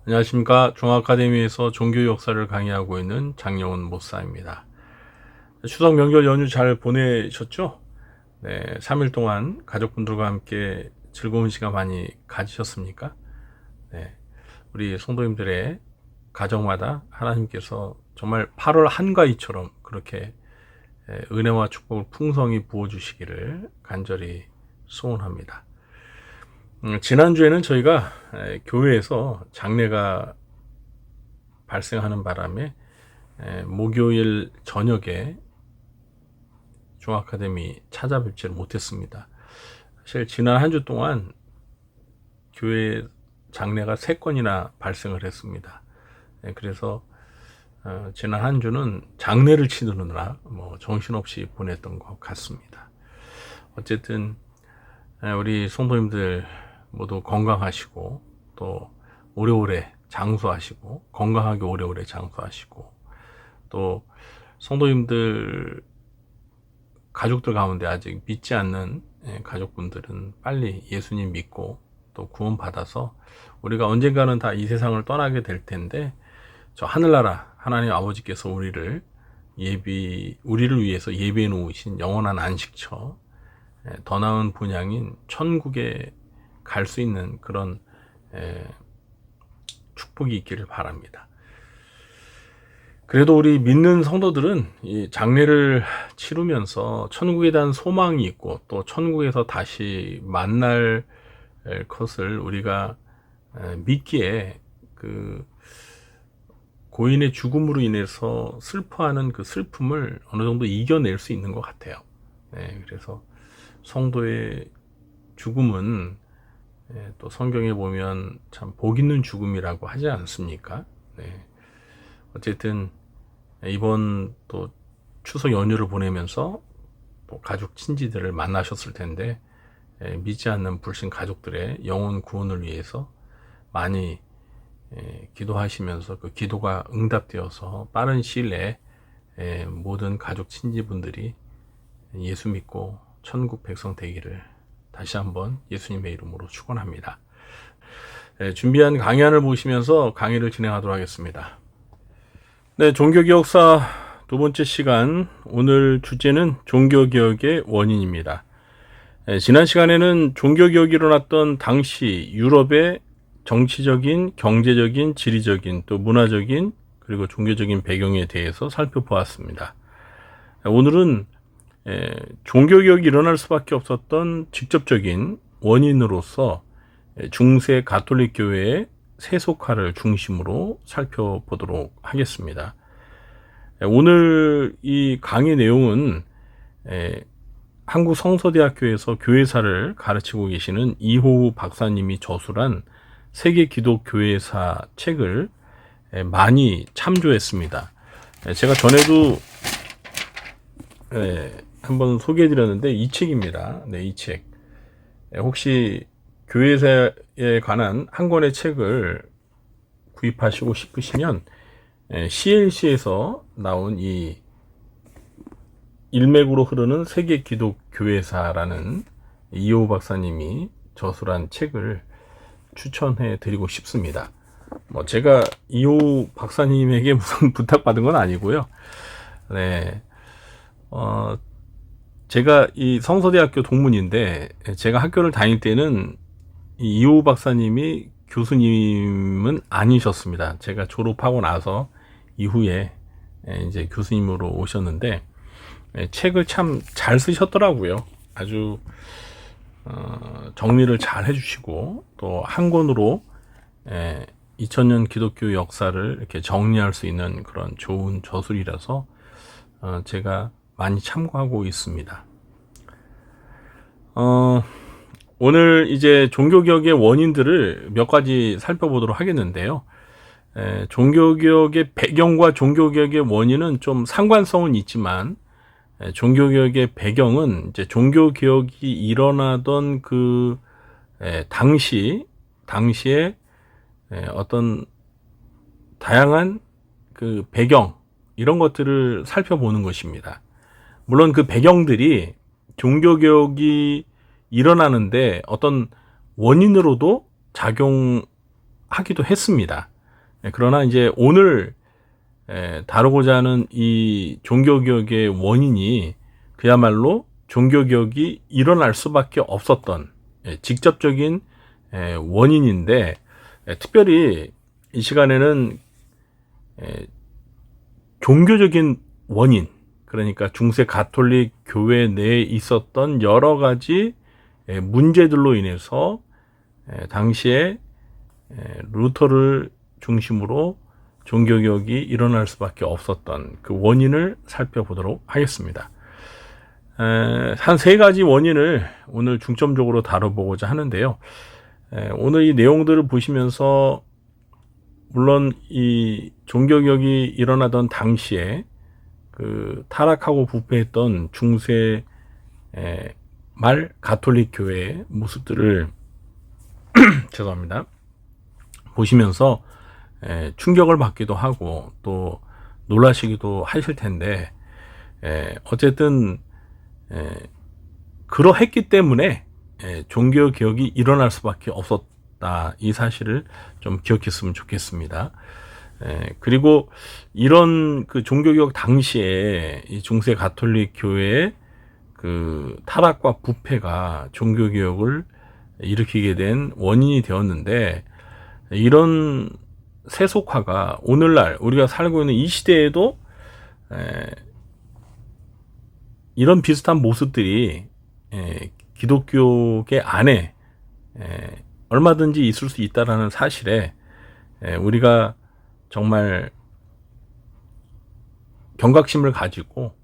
안녕하십니까. 중앙아카데미에서 종교 역사를 강의하고 있는 장영훈 목사입니다. 추석 명절 연휴 잘 보내셨죠? 네, 3일 동안 가족분들과 함께 즐거운 시간 많이 가지셨습니까? 네, 우리 성도님들의 가정마다 하나님께서 정말 8월 한가위처럼 그렇게 은혜와 축복을 풍성히 부어주시기를 간절히 소원합니다. 지난주에는 저희가 교회에서 장례가 발생하는 바람에 목요일 저녁에 중앙아카데미 찾아뵙지를 못했습니다. 사실 지난 한 주 동안 교회 장례가 3건이나 발생을 했습니다. 그래서 지난 한 주는 장례를 치르느라 정신없이 보냈던 것 같습니다. 어쨌든 우리 성도님들 모두 건강하시고 또 오래오래 장수하시고 건강하게 오래오래 장수하시고 또 성도님들 가족들 가운데 아직 믿지 않는 가족분들은 빨리 예수님 믿고 또 구원 받아서 우리가 언젠가는 다 이 세상을 떠나게 될 텐데 저 하늘나라 하나님 아버지께서 우리를 위해서 예비해 놓으신 영원한 안식처 더 나은 분양인 천국에 갈 수 있는 그런 축복이 있기를 바랍니다. 그래도 우리 믿는 성도들은 이 장례를 치르면서 천국에 대한 소망이 있고 또 천국에서 다시 만날 것을 우리가 믿기에 그 고인의 죽음으로 인해서 슬퍼하는 그 슬픔을 어느 정도 이겨낼 수 있는 것 같아요. 그래서 성도의 죽음은 또 성경에 보면 참 복 있는 죽음이라고 하지 않습니까? 어쨌든 이번 또 추석 연휴를 보내면서 또 가족 친지들을 만나셨을 텐데 믿지 않는 불신 가족들의 영혼 구원을 위해서 많이 기도하시면서 그 기도가 응답되어서 빠른 시일 내에 모든 가족 친지분들이 예수 믿고 천국 백성 되기를 다시 한번 예수님의 이름으로 축원합니다. 준비한 강의안을 보시면서 강의를 진행하도록 하겠습니다. 네, 종교개혁사 두 번째 시간, 오늘 주제는 종교개혁의 원인입니다. 지난 시간에는 종교개혁이 일어났던 당시 유럽의 정치적인, 경제적인, 지리적인, 또 문화적인, 그리고 종교적인 배경에 대해서 살펴보았습니다. 오늘은 종교개혁이 일어날 수밖에 없었던 직접적인 원인으로서 중세 가톨릭 교회의 세속화를 중심으로 살펴보도록 하겠습니다. 오늘 이 강의 내용은 한국성서대학교에서 교회사를 가르치고 계시는 이호우 박사님이 저술한 세계 기독교회사 책을 많이 참조했습니다. 제가 전에도 한번 소개해드렸는데 이 책입니다. 이 책. 혹시 교회사에 관한 한 권의 책을 구입하시고 싶으시면 CLC에서 나온 이 일맥으로 흐르는 세계 기독교회사라는 이호우 박사님이 저술한 책을 추천해 드리고 싶습니다. 제가 이호우 박사님에게 무슨 부탁받은 건 아니고요. 제가 이 성서대학교 동문인데 제가 학교를 다닐 때는 이호우 박사님이 교수님은 아니셨습니다. 제가 졸업하고 나서 이후에 이제 교수님으로 오셨는데 책을 참 잘 쓰셨더라고요. 아주 정리를 잘 해주시고 또 한 권으로 2000년 기독교 역사를 이렇게 정리할 수 있는 그런 좋은 저술이라서 제가 많이 참고하고 있습니다. 오늘 이제 종교개혁의 원인들을 몇 가지 살펴보도록 하겠는데요. 종교개혁의 배경과 종교개혁의 원인은 좀 상관성은 있지만 종교개혁의 배경은 이제 종교개혁이 일어나던 그 당시에 어떤 다양한 그 배경 이런 것들을 살펴보는 것입니다. 물론 그 배경들이 종교개혁이 일어나는데 어떤 원인으로도 작용하기도 했습니다. 그러나 이제 오늘 다루고자 하는 이 종교개혁의 원인이 그야말로 종교개혁이 일어날 수밖에 없었던 직접적인 원인인데, 특별히 이 시간에는 종교적인 원인, 그러니까 중세 가톨릭 교회 내에 있었던 여러 가지 문제들로 인해서 당시에 루터를 중심으로 종교개혁이 일어날 수밖에 없었던 그 원인을 살펴보도록 하겠습니다. 한 세 가지 원인을 오늘 중점적으로 다뤄보고자 하는데요. 오늘 이 내용들을 보시면서 물론 이 종교개혁이 일어나던 당시에 그 타락하고 부패했던 중세 말 가톨릭 교회의 모습들을 죄송합니다. 보시면서 충격을 받기도 하고 또 놀라시기도 하실 텐데, 어쨌든 그러했기 때문에 종교 개혁이 일어날 수밖에 없었다, 이 사실을 좀 기억했으면 좋겠습니다. 그리고 이런 그 종교 개혁 당시에 이 중세 가톨릭 교회의 그 타락과 부패가 종교 개혁을 일으키게 된 원인이 되었는데, 이런 세속화가 오늘날 우리가 살고 있는 이 시대에도 이런 비슷한 모습들이 기독교계 안에 얼마든지 있을 수 있다라는 사실에 우리가 정말 경각심을 가지고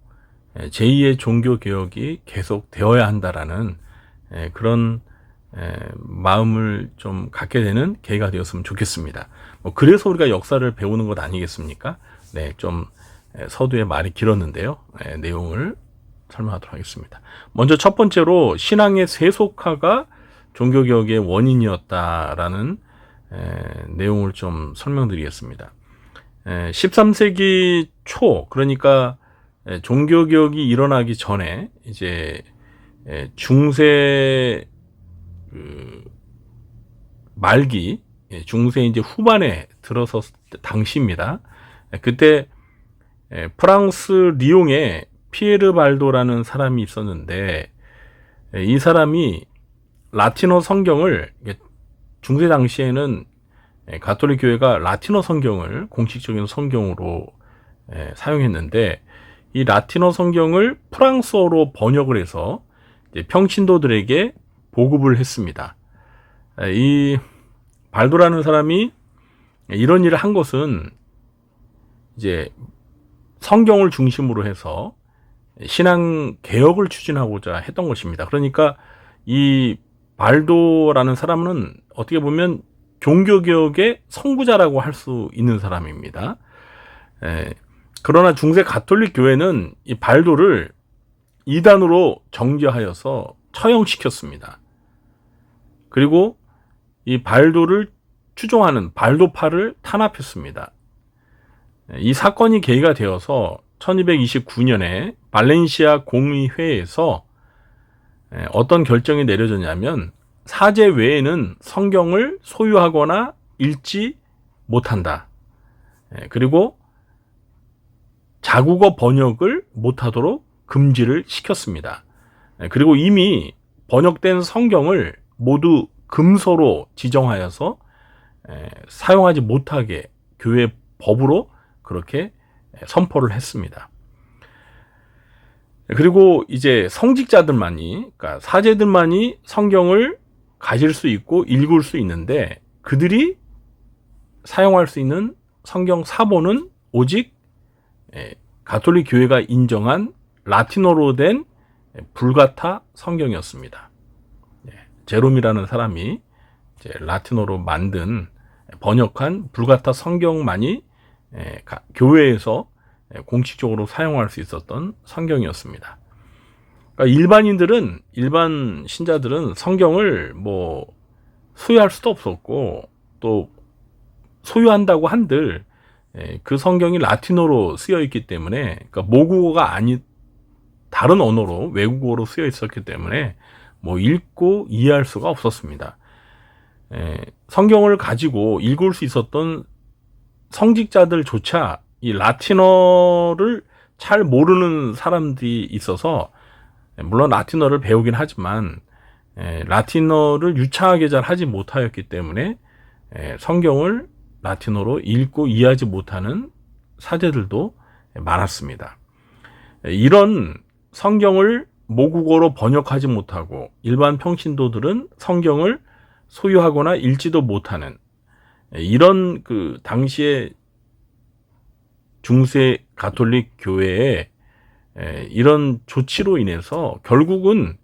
제2의 종교개혁이 계속 되어야 한다라는 그런 마음을 좀 갖게 되는 계기가 되었으면 좋겠습니다. 그래서 우리가 역사를 배우는 것 아니겠습니까? 좀 서두에 말이 길었는데요. 내용을 설명하도록 하겠습니다. 먼저 첫 번째로 신앙의 세속화가 종교개혁의 원인이었다라는 내용을 좀 설명드리겠습니다. 13세기 초, 그러니까 종교개혁이 일어나기 전에 이제 중세 말기, 중세 이제 후반에 들어섰을 때 당시입니다. 그때 프랑스 리옹에 피에르 발도라는 사람이 있었는데, 이 사람이 라틴어 성경을, 중세 당시에는 가톨릭 교회가 라틴어 성경을 공식적인 성경으로 사용했는데, 이 라틴어 성경을 프랑스어로 번역을 해서 평신도들에게 보급을 했습니다. 이 발도라는 사람이 이런 일을 한 것은 이제 성경을 중심으로 해서 신앙 개혁을 추진하고자 했던 것입니다. 그러니까 이 발도라는 사람은 어떻게 보면 종교개혁의 선구자라고 할 수 있는 사람입니다. 그러나 중세 가톨릭 교회는 이 발도를 이단으로 정죄하여서 처형시켰습니다. 그리고 이 발도를 추종하는 발도파를 탄압했습니다. 이 사건이 계기가 되어서 1229년에 발렌시아 공의회에서 어떤 결정이 내려졌냐면, 사제 외에는 성경을 소유하거나 읽지 못한다. 그리고 자국어 번역을 못하도록 금지를 시켰습니다. 그리고 이미 번역된 성경을 모두 금서로 지정하여서 사용하지 못하게 교회 법으로 그렇게 선포를 했습니다. 그리고 이제 성직자들만이, 그러니까 사제들만이 성경을 가질 수 있고 읽을 수 있는데, 그들이 사용할 수 있는 성경 사본은 오직 가톨릭 교회가 인정한 라틴어로 된 불가타 성경이었습니다. 제롬이라는 사람이 이제 라틴어로 만든 번역한 불가타 성경만이 교회에서 공식적으로 사용할 수 있었던 성경이었습니다. 그러니까 일반 신자들은 성경을 소유할 수도 없었고, 또 소유한다고 한들 그 성경이 라틴어로 쓰여 있기 때문에, 그러니까 모국어가 아닌 다른 언어로, 외국어로 쓰여 있었기 때문에 읽고 이해할 수가 없었습니다. 성경을 가지고 읽을 수 있었던 성직자들조차 이 라틴어를 잘 모르는 사람들이 있어서, 물론 라틴어를 배우긴 하지만 라틴어를 유창하게 잘 하지 못하였기 때문에 성경을 라틴어로 읽고 이해하지 못하는 사제들도 많았습니다. 이런 성경을 모국어로 번역하지 못하고 일반 평신도들은 성경을 소유하거나 읽지도 못하는 이런 그 당시에 중세 가톨릭 교회의 이런 조치로 인해서 결국은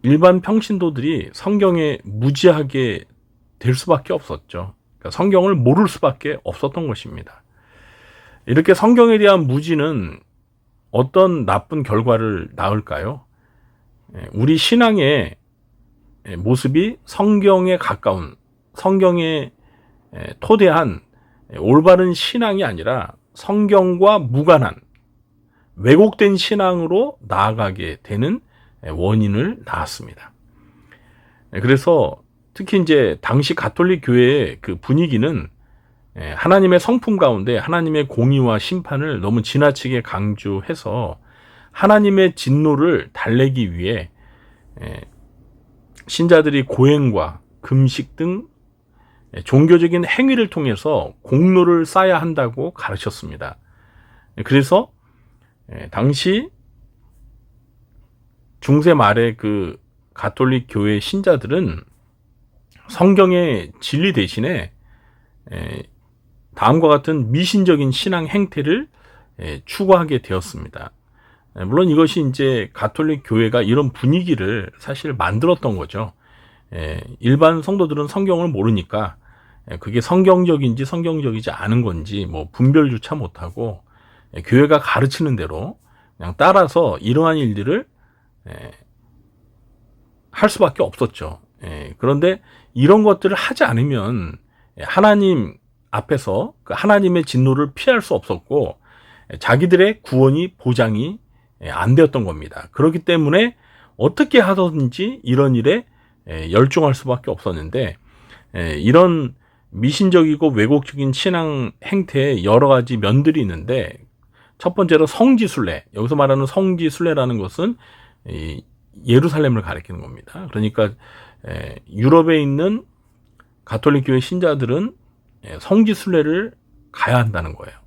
일반 평신도들이 성경에 무지하게 될 수밖에 없었죠. 그러니까 성경을 모를 수밖에 없었던 것입니다. 이렇게 성경에 대한 무지는 어떤 나쁜 결과를 낳을까요? 우리 신앙의 모습이 성경에 가까운, 성경에 토대한 올바른 신앙이 아니라 성경과 무관한 왜곡된 신앙으로 나아가게 되는 원인을 낳았습니다. 그래서 특히 이제 당시 가톨릭 교회의 그 분위기는 하나님의 성품 가운데 하나님의 공의와 심판을 너무 지나치게 강조해서 하나님의 진노를 달래기 위해 신자들이 고행과 금식 등 종교적인 행위를 통해서 공로를 쌓아야 한다고 가르쳤습니다. 그래서 당시 중세 말의 그 가톨릭 교회 신자들은 성경의 진리 대신에 다음과 같은 미신적인 신앙 행태를 추구하게 되었습니다. 물론 이것이 이제 가톨릭 교회가 이런 분위기를 사실 만들었던 거죠. 일반 성도들은 성경을 모르니까 그게 성경적인지 성경적이지 않은 건지 뭐 분별조차 못하고 교회가 가르치는 대로 그냥 따라서 이러한 일들을 할 수밖에 없었죠. 그런데 이런 것들을 하지 않으면 하나님 앞에서 그 하나님의 진노를 피할 수 없었고 자기들의 구원이 보장이 안 되었던 겁니다. 그렇기 때문에 어떻게 하든지 이런 일에 열중할 수밖에 없었는데 이런 미신적이고 왜곡적인 신앙 행태에 여러 가지 면들이 있는데 첫 번째로 성지순례. 여기서 말하는 성지순례라는 것은 예루살렘을 가리키는 겁니다. 그러니까 유럽에 있는 가톨릭 교회 신자들은 성지순례를 가야 한다는 거예요.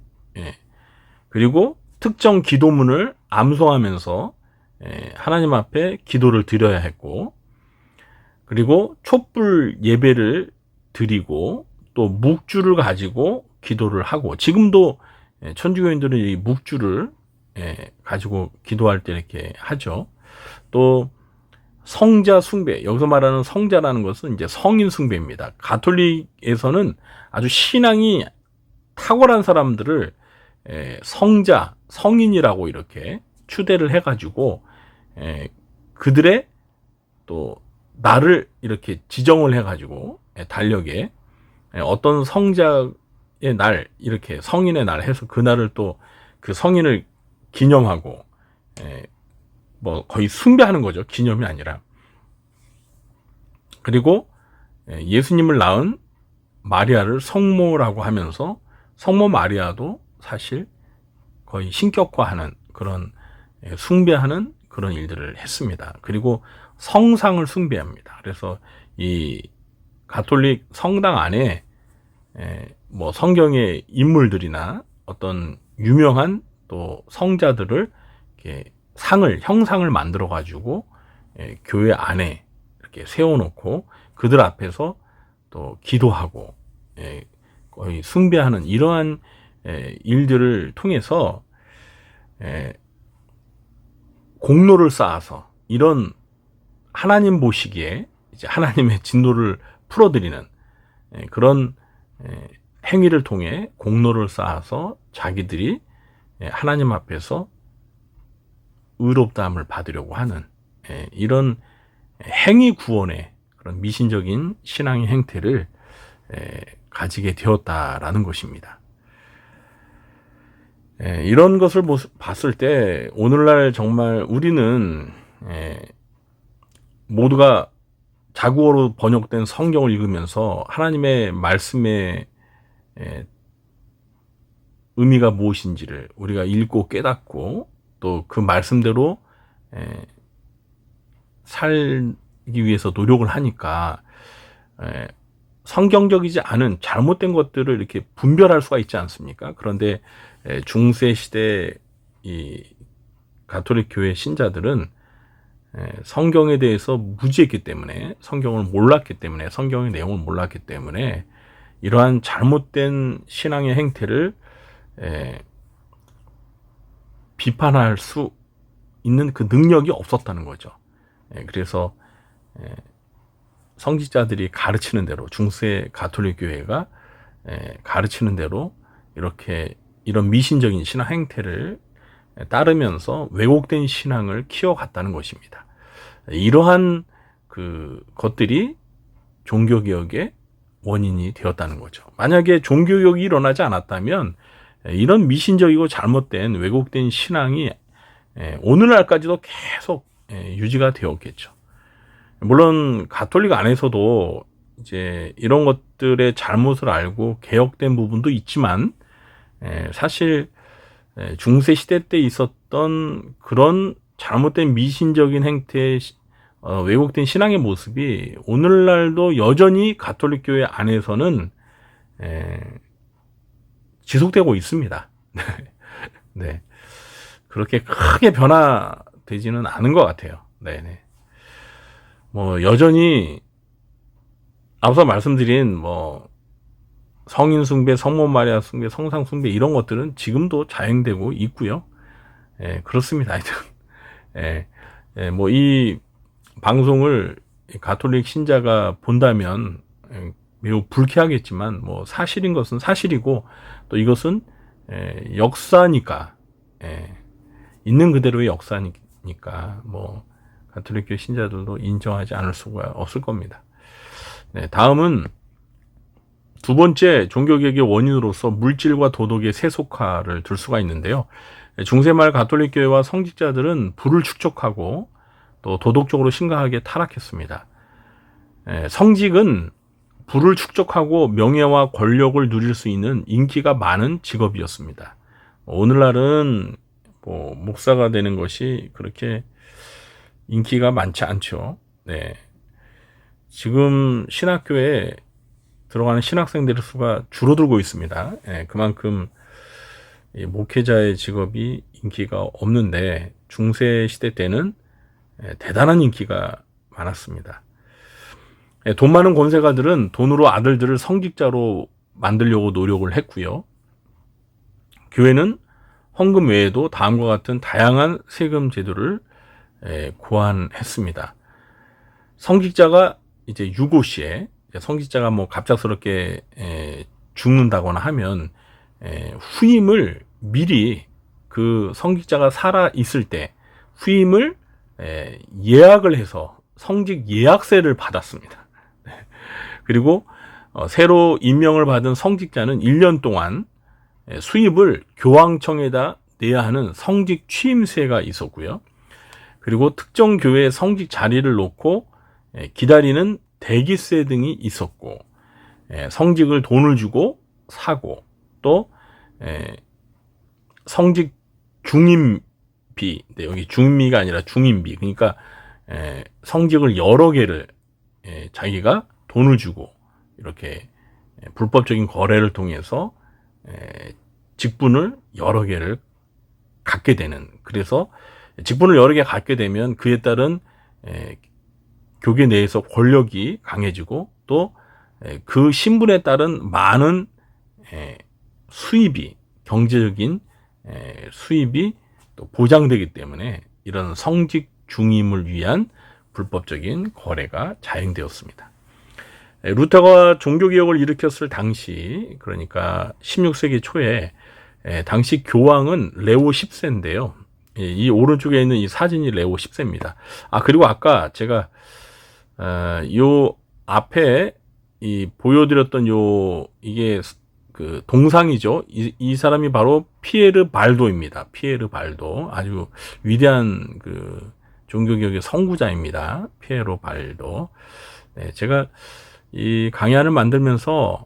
그리고 특정 기도문을 암송하면서 하나님 앞에 기도를 드려야 했고, 그리고 촛불 예배를 드리고 또 묵주를 가지고 기도를 하고, 지금도 천주교인들은 이 묵주를 가지고 기도할 때 이렇게 하죠. 또 성자 숭배, 여기서 말하는 성자라는 것은 이제 성인 숭배입니다. 가톨릭에서는 아주 신앙이 탁월한 사람들을 성자, 성인이라고 이렇게 추대를 해가지고 그들의 또 날을 이렇게 지정을 해가지고 달력에 어떤 성자의 날, 이렇게 성인의 날 해서 그 날을 또 그 성인을 기념하고 뭐 거의 숭배하는 거죠. 기념이 아니라. 그리고 예수님을 낳은 마리아를 성모라고 하면서 성모 마리아도 사실 거의 신격화하는 그런 숭배하는 그런 일들을 했습니다. 그리고 성상을 숭배합니다. 그래서 이 가톨릭 성당 안에 뭐 성경의 인물들이나 어떤 유명한 또 성자들을 이렇게 형상을 만들어 가지고 교회 안에 이렇게 세워놓고 그들 앞에서 또 기도하고 거의 숭배하는 이러한 일들을 통해서 공로를 쌓아서 이런 하나님 보시기에 이제 하나님의 진노를 풀어드리는 그런 행위를 통해 공로를 쌓아서 자기들이 하나님 앞에서 의롭다함을 받으려고 하는 이런 행위 구원의 그런 미신적인 신앙의 행태를 가지게 되었다라는 것입니다. 이런 것을 봤을 때 오늘날 정말 우리는 모두가 자국어로 번역된 성경을 읽으면서 하나님의 말씀에 의미가 무엇인지를 우리가 읽고 깨닫고 또 그 말씀대로 살기 위해서 노력을 하니까 성경적이지 않은 잘못된 것들을 이렇게 분별할 수가 있지 않습니까? 그런데 중세 시대 이 가톨릭 교회 신자들은 성경에 대해서 무지했기 때문에, 성경을 몰랐기 때문에, 성경의 내용을 몰랐기 때문에 이러한 잘못된 신앙의 행태를 비판할 수 있는 그 능력이 없었다는 거죠. 그래서 성직자들이 가르치는 대로, 중세 가톨릭 교회가 가르치는 대로 이렇게 이런 미신적인 신앙 행태를 따르면서 왜곡된 신앙을 키워갔다는 것입니다. 이러한 그 것들이 종교개혁의 원인이 되었다는 거죠. 만약에 종교개혁이 일어나지 않았다면 이런 미신적이고 잘못된 왜곡된 신앙이 오늘날까지도 계속 유지가 되었겠죠. 물론 가톨릭 안에서도 이제 이런 것들의 잘못을 알고 개혁된 부분도 있지만 사실 중세 시대 때 있었던 그런 잘못된 미신적인 행태, 왜곡된 신앙의 모습이 오늘날도 여전히 가톨릭 교회 안에서는 지속되고 있습니다. 네. 그렇게 크게 변화되지는 않은 것 같아요. 네네. 뭐, 여전히, 앞서 말씀드린, 성인 숭배, 성모 마리아 숭배, 성상 숭배, 이런 것들은 지금도 자행되고 있고요. 그렇습니다. 하여튼, 이 방송을 가톨릭 신자가 본다면, 매우 불쾌하겠지만, 사실인 것은 사실이고, 또 이것은, 역사니까, 있는 그대로의 역사니까, 가톨릭교 신자들도 인정하지 않을 수가 없을 겁니다. 네, 다음은 두 번째 종교개혁의 원인으로서 물질과 도덕의 세속화를 들 수가 있는데요. 중세말 가톨릭 교회와 성직자들은 부를 축적하고 또 도덕적으로 심각하게 타락했습니다. 성직은 부를 축적하고 명예와 권력을 누릴 수 있는 인기가 많은 직업이었습니다. 오늘날은 목사가 되는 것이 그렇게 인기가 많지 않죠. 네. 지금 신학교에 들어가는 신학생들의 수가 줄어들고 있습니다. 그만큼 목회자의 직업이 인기가 없는데 중세 시대 때는 대단한 인기가 많았습니다. 돈 많은 권세가들은 돈으로 아들들을 성직자로 만들려고 노력을 했고요. 교회는 헌금 외에도 다음과 같은 다양한 세금 제도를 고안했습니다. 성직자가 이제 유고 시에 성직자가 갑작스럽게 죽는다거나 하면 후임을 미리 그 성직자가 살아 있을 때 후임을 예약을 해서 성직 예약세를 받았습니다. 그리고 새로 임명을 받은 성직자는 1년 동안 수입을 교황청에다 내야 하는 성직 취임세가 있었고요. 그리고 특정 교회의 성직 자리를 놓고 기다리는 대기세 등이 있었고, 성직을 돈을 주고 사고, 또 성직 중임비, 여기 중임비가 아니라 중임비, 그러니까 성직을 여러 개를 자기가 돈을 주고 이렇게 불법적인 거래를 통해서 직분을 여러 개를 갖게 되는, 그래서 직분을 여러 개 갖게 되면 그에 따른 교계 내에서 권력이 강해지고 또 그 신분에 따른 많은 수입이, 경제적인 수입이 또 보장되기 때문에 이런 성직 중임을 위한 불법적인 거래가 자행되었습니다. 루터가 종교개혁을 일으켰을 당시, 그러니까 16세기 초에 당시 교황은 레오 10세인데요. 이 오른쪽에 있는 이 사진이 레오 10세입니다. 그리고 아까 제가 요 앞에 보여드렸던 이게 그 동상이죠. 이 사람이 바로 피에르 발도입니다. 피에르 발도, 아주 위대한 그 종교개혁의 선구자입니다. 피에로 발도. 네, 제가 이 강의안을 만들면서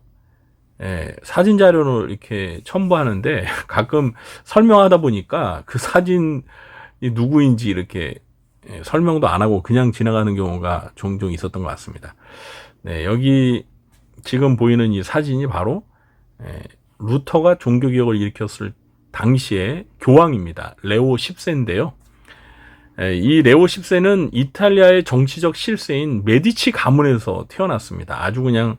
사진 자료를 이렇게 첨부하는데 가끔 설명하다 보니까 그 사진이 누구인지 이렇게 설명도 안 하고 그냥 지나가는 경우가 종종 있었던 것 같습니다. 네, 여기 지금 보이는 이 사진이 바로 루터가 종교개혁을 일으켰을 당시의 교황입니다. 레오 10세인데요. 이 레오 10세는 이탈리아의 정치적 실세인 메디치 가문에서 태어났습니다. 아주 그냥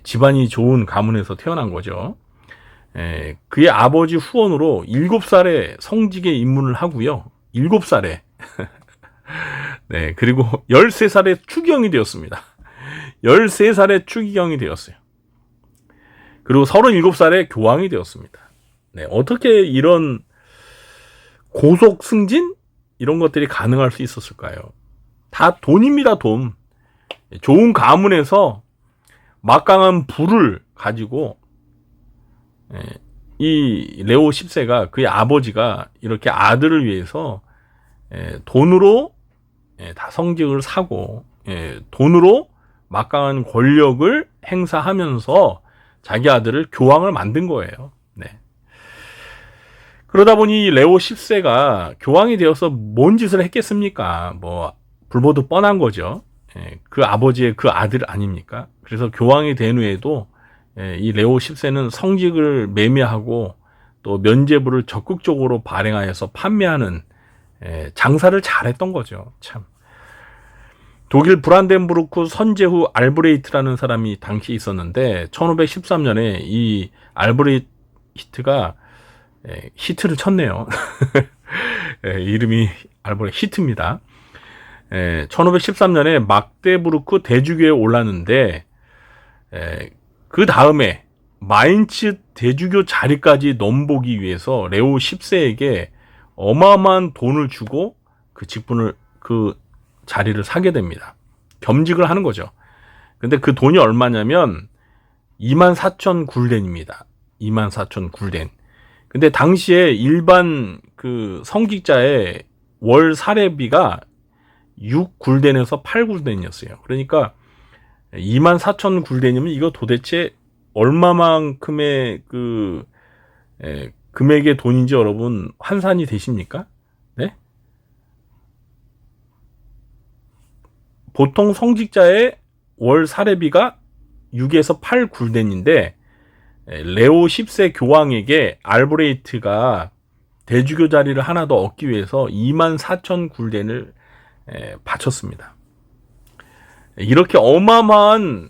집안이 좋은 가문에서 태어난 거죠. 그의 아버지 후원으로 7살에 성직에 입문을 하고요. 7살에. 네, 그리고 13살에 추기경이 되었습니다. 13살에 추기경이 되었어요. 그리고 37살에 교황이 되었습니다. 네, 어떻게 이런 고속 승진? 이런 것들이 가능할 수 있었을까요? 다 돈입니다, 돈. 좋은 가문에서 막강한 부를 가지고 이 레오 10세가 그의 아버지가 이렇게 아들을 위해서 돈으로 다 성직을 사고 돈으로 막강한 권력을 행사하면서 자기 아들을 교황을 만든 거예요. 네. 그러다 보니 레오 10세가 교황이 되어서 뭔 짓을 했겠습니까? 뭐 불보듯 뻔한 거죠. 그 아버지의 그 아들 아닙니까? 그래서 교황이 된 후에도 이 레오 10세는 성직을 매매하고 또 면죄부를 적극적으로 발행하여서 판매하는 장사를 잘했던 거죠. 참. 독일 브란덴부르크 선제후 알브레이트라는 사람이 당시 있었는데 1513년에 이 알브레히트가 히트를 쳤네요. 이름이 히트입니다. 1513년에 막데부르크 대주교에 올랐는데 그 다음에 마인츠 대주교 자리까지 넘보기 위해서 레오 10세에게 어마어마한 돈을 주고 그 직분을 그 자리를 사게 됩니다. 겸직을 하는 거죠. 근데 그 돈이 얼마냐면 24,000 굴덴입니다. 24,000 굴덴. 근데 당시에 일반 그 성직자의 월 사례비가 6굴덴에서 8굴덴이었어요. 그러니까 24,000 굴덴이면 이거 도대체 얼마만큼의 그 금액의 돈인지 여러분 환산이 되십니까? 네? 보통 성직자의 월 사례비가 6에서 8굴덴인데 레오 10세 교황에게 알브레이트가 대주교 자리를 하나 더 얻기 위해서 24,000 굴덴을 바쳤습니다. 이렇게 어마어마한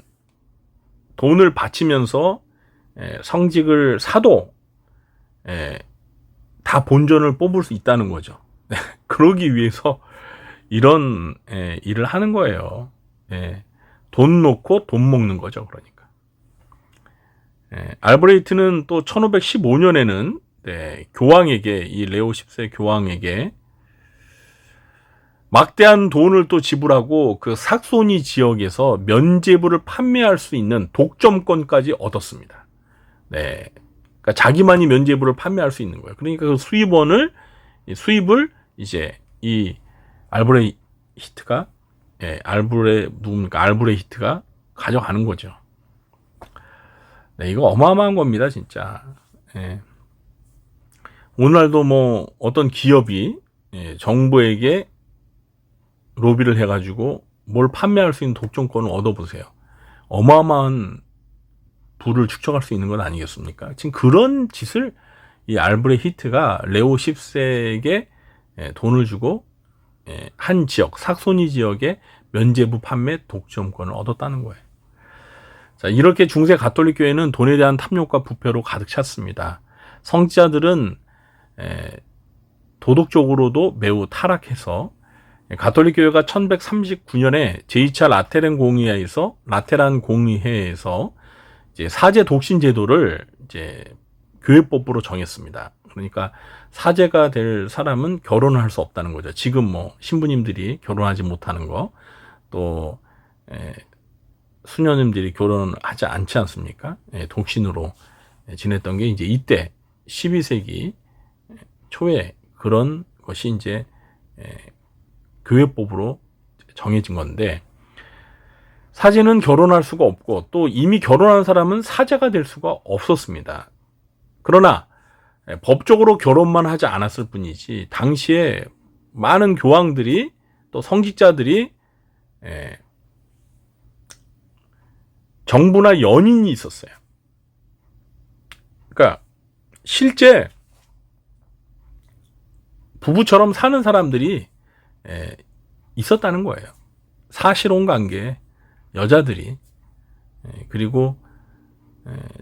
돈을 바치면서 성직을 사도 다 본전을 뽑을 수 있다는 거죠. 그러기 위해서 이런 일을 하는 거예요. 돈 놓고 돈 먹는 거죠. 그러니까. 알브레이트는 또 1515년에는 교황에게 이 레오 10세 교황에게 막대한 돈을 또 지불하고 그 삭소니 지역에서 면죄부를 판매할 수 있는 독점권까지 얻었습니다. 네, 그러니까 자기만이 면죄부를 판매할 수 있는 거예요. 그러니까 그 수입을 이제 이 알브레히트가 누굽니까? 알브레히트가 가져가는 거죠. 네, 이거 어마어마한 겁니다, 진짜. 오늘날도 뭐 어떤 기업이 정부에게 로비를 해가지고 뭘 판매할 수 있는 독점권을 얻어보세요. 어마어마한 부를 축적할 수 있는 건 아니겠습니까? 지금 그런 짓을 이 알브레히트가 레오 10세에게 돈을 주고 한 지역, 삭소니 지역의 면죄부 판매 독점권을 얻었다는 거예요. 자, 이렇게 중세 가톨릭 교회는 돈에 대한 탐욕과 부패로 가득 찼습니다. 성지자들은 도덕적으로도 매우 타락해서 가톨릭 교회가 1139년에 제2차 라테란 공의회에서 이제 사제 독신 제도를 이제 교회법으로 정했습니다. 그러니까 사제가 될 사람은 결혼을 할 수 없다는 거죠. 지금 뭐 신부님들이 결혼하지 못하는 거, 또 수녀님들이 결혼을 하지 않지 않습니까? 독신으로 지냈던 게 이제 이때 12세기 초에 그런 것이 이제 교회법으로 정해진 건데, 사제는 결혼할 수가 없고 또 이미 결혼한 사람은 사제가 될 수가 없었습니다. 그러나 법적으로 결혼만 하지 않았을 뿐이지 당시에 많은 교황들이 또 성직자들이 정부나 연인이 있었어요. 그러니까 실제 부부처럼 사는 사람들이 있었다는 거예요. 사실혼 관계 여자들이 그리고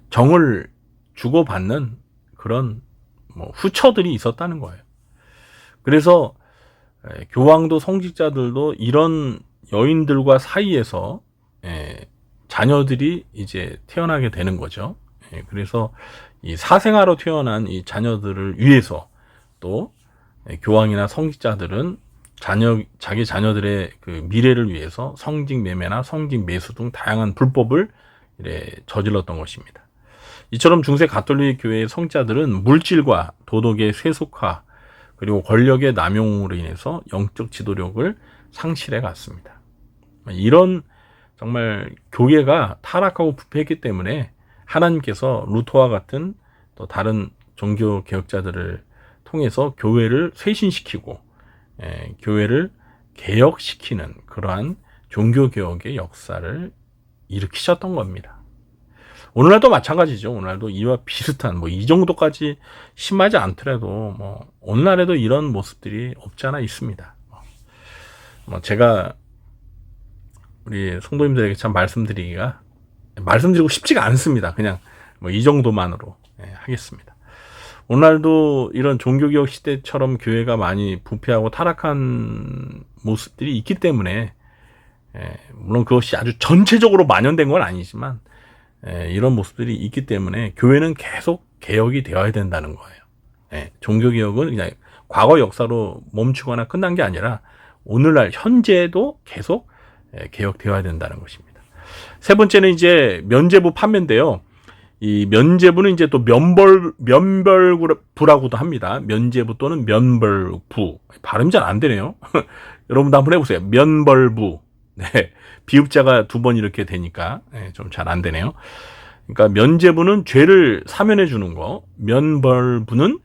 정을 주고받는 그런 후처들이 있었다는 거예요. 그래서 교황도 성직자들도 이런 여인들과 사이에서 자녀들이 이제 태어나게 되는 거죠. 그래서 이 사생아로 태어난 이 자녀들을 위해서 또 교황이나 성직자들은 자기 자녀들의 그 미래를 위해서 성직 매매나 성직 매수 등 다양한 불법을 저질렀던 것입니다. 이처럼 중세 가톨릭 교회의 성자들은 물질과 도덕의 세속화 그리고 권력의 남용으로 인해서 영적 지도력을 상실해 갔습니다. 이런 정말 교회가 타락하고 부패했기 때문에 하나님께서 루터와 같은 또 다른 종교 개혁자들을 통해서 교회를 쇄신시키고 교회를 개혁시키는 그러한 종교개혁의 역사를 일으키셨던 겁니다. 오늘날도 마찬가지죠. 오늘날도 이와 비슷한 이 정도까지 심하지 않더라도 오늘날에도 이런 모습들이 없지 않아 있습니다. 제가 우리 성도님들에게 참 말씀드리고 싶지가 않습니다. 그냥 이 정도만으로 하겠습니다. 오늘날도 이런 종교개혁 시대처럼 교회가 많이 부패하고 타락한 모습들이 있기 때문에 물론 그것이 아주 전체적으로 만연된 건 아니지만 이런 모습들이 있기 때문에 교회는 계속 개혁이 되어야 된다는 거예요. 종교개혁은 그냥 과거 역사로 멈추거나 끝난 게 아니라 오늘날 현재도 계속 개혁되어야 된다는 것입니다. 세 번째는 이제 면죄부 판매인데요. 이 면죄부는 이제 또 면벌부라고도 합니다. 면죄부 또는 면벌부. 발음이 잘 안 되네요. 여러분도 한번 해보세요. 면벌부. 네. 비읍자가 두 번 이렇게 되니까 좀 잘 안 되네요. 그러니까 면죄부는 죄를 사면해 주는 거, 면벌부는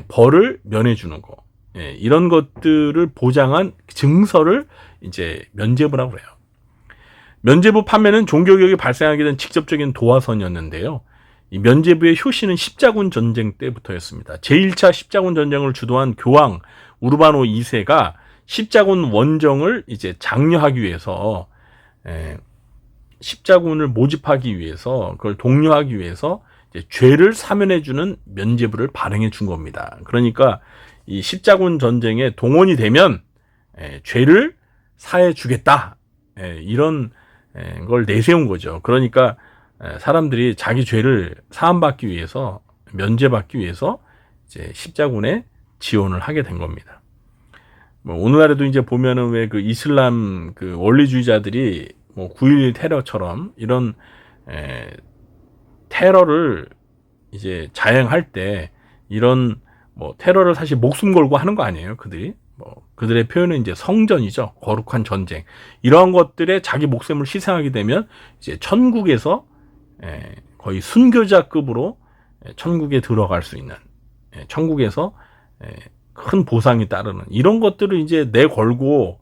벌을 면해 주는 거. 이런 것들을 보장한 증서를 이제 면죄부라고 그래요. 면죄부 판매는 종교개혁이 발생하게 된 직접적인 도화선이었는데요. 이 면죄부의 효시는 십자군 전쟁 때부터였습니다. 제1차 십자군 전쟁을 주도한 교황 우르바노 2세가 십자군 원정을 이제 장려하기 위해서 십자군을 모집하기 위해서 그걸 독려하기 위해서 이제 죄를 사면해주는 면죄부를 발행해 준 겁니다. 그러니까 이 십자군 전쟁에 동원이 되면 죄를 사해 주겠다 이런 걸 내세운 거죠. 그러니까 사람들이 자기 죄를 사함받기 위해서 면죄받기 위해서 이제 십자군에 지원을 하게 된 겁니다. 오늘날에도 이제 보면은 왜 그 이슬람 그 원리주의자들이 9.11 테러처럼 이런 테러를 이제 자행할 때 이런 테러를 사실 목숨 걸고 하는 거 아니에요, 그들이? 그들의 표현은 이제 성전이죠. 거룩한 전쟁. 이러한 것들에 자기 목숨을 희생하게 되면 이제 천국에서 거의 순교자급으로 천국에 들어갈 수 있는, 천국에서 큰 보상이 따르는 이런 것들을 이제 내걸고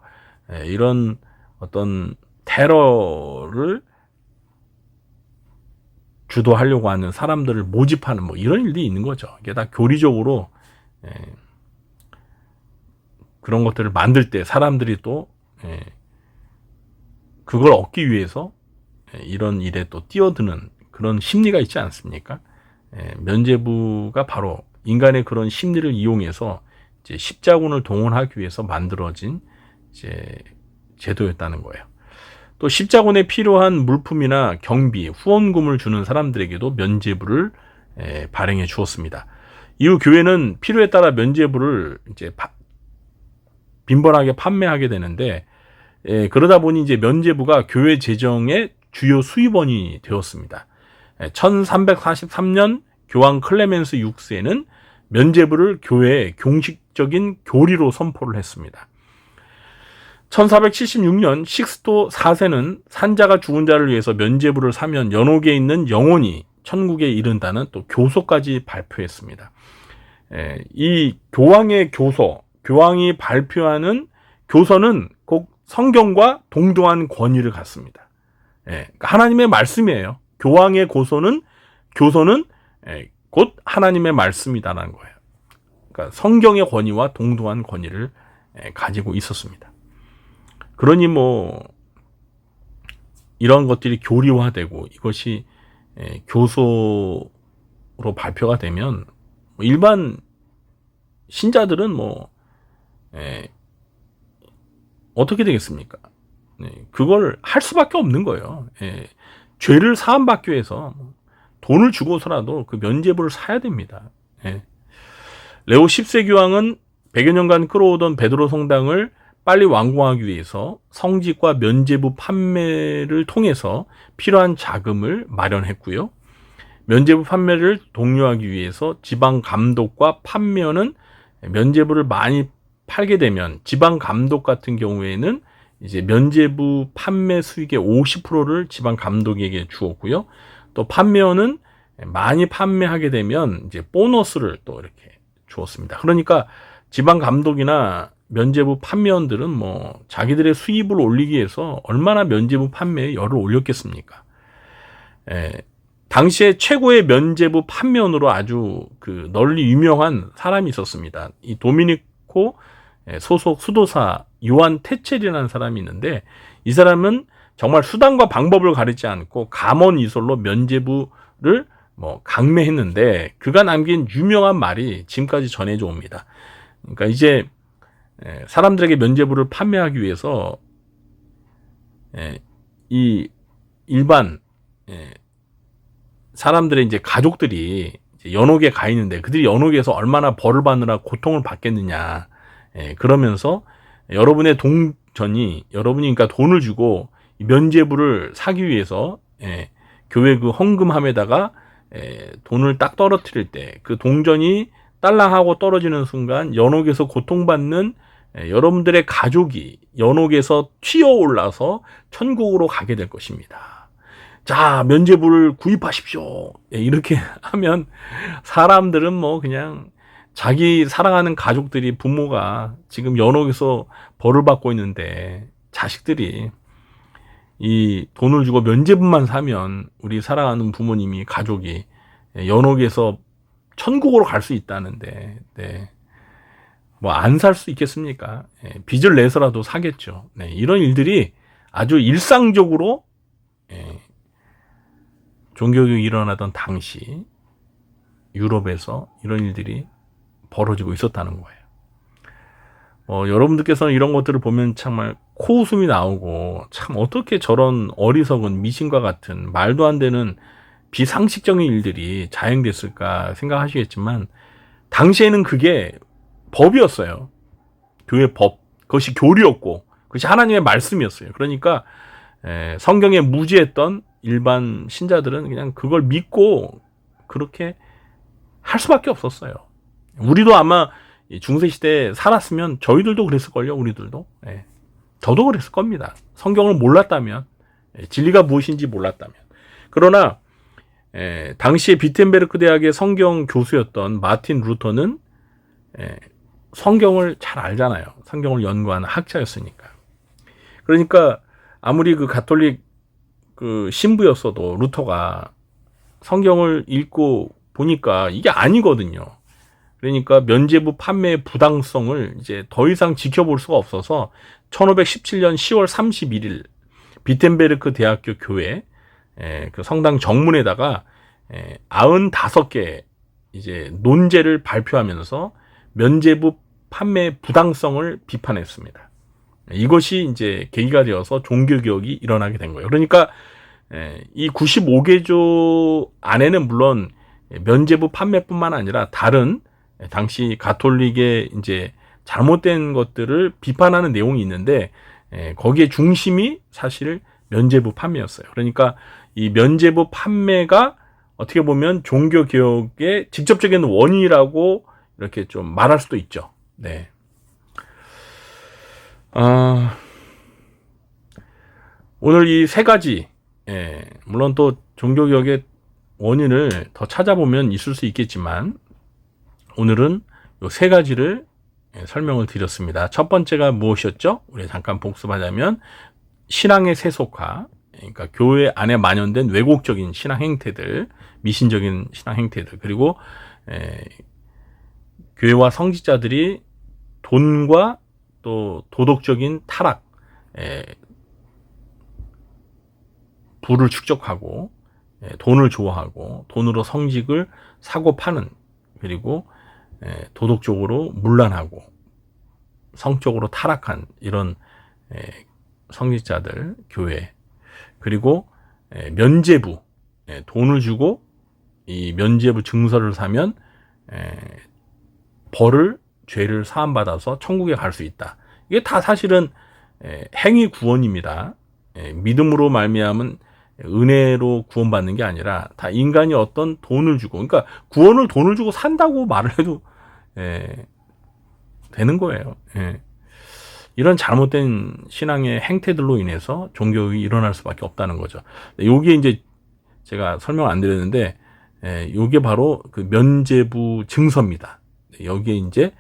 이런 어떤 테러를 주도하려고 하는 사람들을 모집하는 이런 일이 있는 거죠. 이게 다 교리적으로 그런 것들을 만들 때 사람들이 또 그걸 얻기 위해서 이런 일에 또 뛰어드는 그런 심리가 있지 않습니까? 면죄부가 바로 인간의 그런 심리를 이용해서 이제 십자군을 동원하기 위해서 만들어진 이제 제도였다는 거예요. 또 십자군에 필요한 물품이나 경비, 후원금을 주는 사람들에게도 면죄부를 발행해 주었습니다. 이후 교회는 필요에 따라 면죄부를 이제 빈번하게 판매하게 되는데 그러다 보니 이제 면죄부가 교회 재정의 주요 수입원이 되었습니다. 1343년 교황 클레멘스 6세는 면죄부를 교회의 공식적인 교리로 선포를 했습니다. 1476년 식스토 4세는 산자가 죽은 자를 위해서 면죄부를 사면 연옥에 있는 영혼이 천국에 이른다는 또 교서까지 발표했습니다. 이 교황의 교서, 교황이 발표하는 교서는 꼭 성경과 동등한 권위를 갖습니다. 하나님의 말씀이에요. 교황의 교서는 곧 하나님의 말씀이다라는 거예요. 그러니까 성경의 권위와 동등한 권위를 가지고 있었습니다. 그러니 뭐 이런 것들이 교리화되고 이것이 교서로 발표가 되면 일반 신자들은 뭐 어떻게 되겠습니까? 그걸 할 수밖에 없는 거예요. 죄를 사함받기 위해서 돈을 주고서라도 그 면죄부를 사야 됩니다. 레오 10세 교황은 100여 년간 끌어오던 베드로 성당을 빨리 완공하기 위해서 성직과 면죄부 판매를 통해서 필요한 자금을 마련했고요. 면죄부 판매를 독려하기 위해서 지방 감독과 판매원은 면죄부를 많이 팔게 되면 지방 감독 같은 경우에는 이제 면죄부 판매 수익의 50%를 지방 감독에게 주었고요. 또 판매원은 많이 판매하게 되면 이제 보너스를 또 이렇게 주었습니다. 그러니까 지방 감독이나 면죄부 판매원들은 뭐 자기들의 수입을 올리기 위해서 얼마나 면죄부 판매에 열을 올렸겠습니까? 당시에 최고의 면죄부 판매원으로 아주 그 널리 유명한 사람이 있었습니다. 이 도미니코 소속 수도사 요한 테첼이라는 사람이 있는데 이 사람은 정말 수단과 방법을 가리지 않고 감언이설로 면죄부를 뭐 강매했는데 그가 남긴 유명한 말이 지금까지 전해져 옵니다. 그러니까 이제 사람들에게 면죄부를 판매하기 위해서 이 일반 사람들의 이제 가족들이 이제 연옥에 가 있는데 그들이 연옥에서 얼마나 벌을 받느라 고통을 받겠느냐. 그러면서 여러분의 동전이 여러분이 그러니까 돈을 주고 면죄부를 사기 위해서 교회 그 헌금함에다가 돈을 딱 떨어뜨릴 때 그 동전이 딸랑하고 떨어지는 순간 연옥에서 고통받는 여러분들의 가족이 연옥에서 튀어 올라서 천국으로 가게 될 것입니다. 자, 면죄부를 구입하십시오. 이렇게 하면 사람들은 뭐 그냥 자기 사랑하는 가족들이 부모가 지금 연옥에서 벌을 받고 있는데 자식들이 이 돈을 주고 면죄부만 사면 우리 사랑하는 부모님이 가족이 연옥에서 천국으로 갈 수 있다는데 뭐 안 살 수 있겠습니까? 빚을 내서라도 사겠죠. 이런 일들이 아주 일상적으로 종교개혁이 일어나던 당시 유럽에서 이런 일들이 벌어지고 있었다는 거예요. 여러분들께서는 이런 것들을 보면 정말 코웃음이 나오고 참 어떻게 저런 어리석은 미신과 같은 말도 안 되는 비상식적인 일들이 자행됐을까 생각하시겠지만 당시에는 그게 법이었어요. 교회 법. 그것이 교리였고 그것이 하나님의 말씀이었어요. 그러니까 성경에 무지했던 일반 신자들은 그냥 그걸 믿고 그렇게 할 수밖에 없었어요. 우리도 아마 중세시대에 살았으면 저희들도 그랬을걸요. 우리들도. 저도 그랬을 겁니다. 성경을 몰랐다면 진리가 무엇인지 몰랐다면. 그러나 당시에 비텐베르크 대학의 성경 교수였던 마틴 루터는 성경을 잘 알잖아요. 성경을 연구하는 학자였으니까. 그러니까 아무리 그 가톨릭 그 신부였어도 루터가 성경을 읽고 보니까 이게 아니거든요. 그러니까 면죄부 판매의 부당성을 이제 더 이상 지켜볼 수가 없어서 1517년 10월 31일 비텐베르크 대학교 교회 그 성당 정문에다가 95개 이제 논제를 발표하면서 면죄부 판매 부당성을 비판했습니다. 이것이 이제 계기가 되어서 종교개혁이 일어나게 된 거예요. 그러니까 이 95개조 안에는 물론 면죄부 판매뿐만 아니라 다른 당시 가톨릭의 이제 잘못된 것들을 비판하는 내용이 있는데 거기에 중심이 사실 면죄부 판매였어요. 그러니까 이 면죄부 판매가 어떻게 보면 종교개혁의 직접적인 원인이라고 이렇게 좀 말할 수도 있죠. 오늘 이 세 가지, 물론 또 종교개혁의 원인을 더 찾아보면 있을 수 있겠지만 오늘은 이 세 가지를 설명을 드렸습니다. 첫 번째가 무엇이었죠? 우리 잠깐 복습하자면 신앙의 세속화, 그러니까 교회 안에 만연된 왜곡적인 신앙 행태들, 미신적인 신앙 행태들, 그리고 교회와 성직자들이 돈과 또 도덕적인 타락, 부를 축적하고 돈을 좋아하고 돈으로 성직을 사고 파는, 그리고 도덕적으로 문란하고 성적으로 타락한 이런 성직자들, 교회, 그리고 면죄부, 돈을 주고 이 면죄부 증서를 사면 죄를 사함받아서 천국에 갈 수 있다. 이게 다 사실은 행위 구원입니다. 믿음으로 말미암은 은혜로 구원받는 게 아니라 다 인간이 어떤 돈을 주고, 그러니까 구원을 돈을 주고 산다고 말을 해도 되는 거예요. 이런 잘못된 신앙의 행태들로 인해서 종교개혁이 일어날 수밖에 없다는 거죠. 요게 이제 제가 설명 안 드렸는데, 요게 바로 그 면죄부 증서입니다. 여기에 이제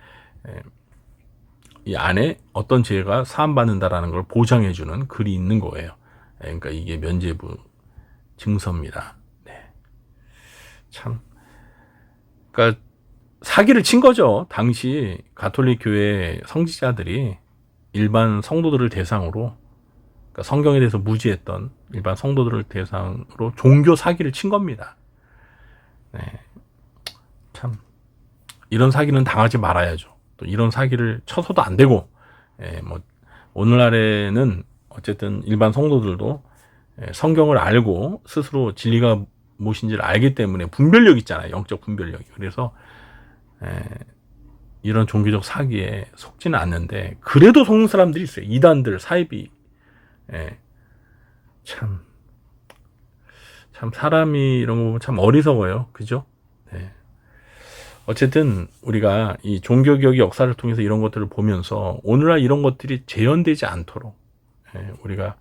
이 안에 어떤 죄가 사함받는다라는 걸 보장해주는 글이 있는 거예요. 그러니까 이게 면죄부 증서입니다. 네. 참, 그러니까 사기를 친 거죠. 당시 가톨릭 교회 성직자들이 일반 성도들을 대상으로, 그러니까 성경에 대해서 무지했던 일반 성도들을 대상으로 종교 사기를 친 겁니다. 네. 참, 이런 사기는 당하지 말아야죠. 또 이런 사기를 쳐서도 안 되고, 뭐 오늘날에는 어쨌든 일반 성도들도 성경을 알고 스스로 진리가 무엇인지를 알기 때문에 분별력 있잖아요. 영적 분별력이. 그래서 이런 종교적 사기에 속지는 않는데, 그래도 속는 사람들이 있어요. 이단들, 사이비. 참 사람이 이런 거 보면 참 어리석어요. 그죠? 네. 어쨌든 우리가 이 종교개혁의 역사를 통해서 이런 것들을 보면서 오늘날 이런 것들이 재현되지 않도록 우리가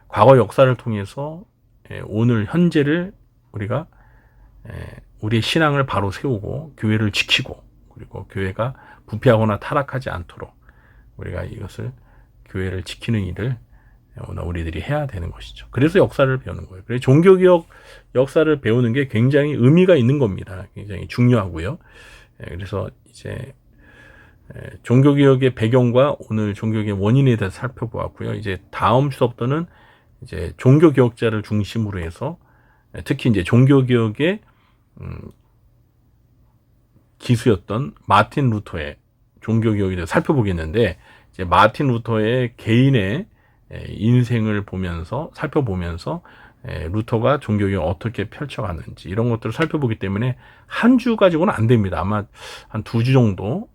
과거 역사를 통해서 오늘 현재를 우리가 우리의 신앙을 바로 세우고 교회를 지키고, 그리고 교회가 부패하거나 타락하지 않도록 우리가 이것을, 교회를 지키는 일을 오늘 우리들이 해야 되는 것이죠. 그래서 역사를 배우는 거예요. 그래서 종교개혁 역사를 배우는 게 굉장히 의미가 있는 겁니다. 굉장히 중요하고요. 그래서 이제 종교개혁의 배경과 오늘 종교개혁의 원인에 대해서 살펴보았고요. 이제 다음 수업부터는 이제 종교개혁자를 중심으로 해서 특히 이제 종교개혁의 기수였던 마틴 루터의 종교개혁에 대해서 살펴보겠는데, 이제 마틴 루터의 개인의 인생을 보면서, 살펴보면서 루터가 종교개혁을 어떻게 펼쳐갔는지 이런 것들을 살펴보기 때문에 한 주 가지고는 안 됩니다. 아마 한 2주 정도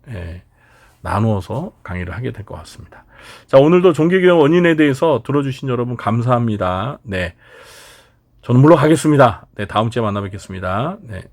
나누어서 강의를 하게 될 것 같습니다. 자, 오늘도 종교개혁 원인에 대해서 들어주신 여러분 감사합니다. 네, 저는 물러가겠습니다. 네, 다음 주에 만나 뵙겠습니다. 네.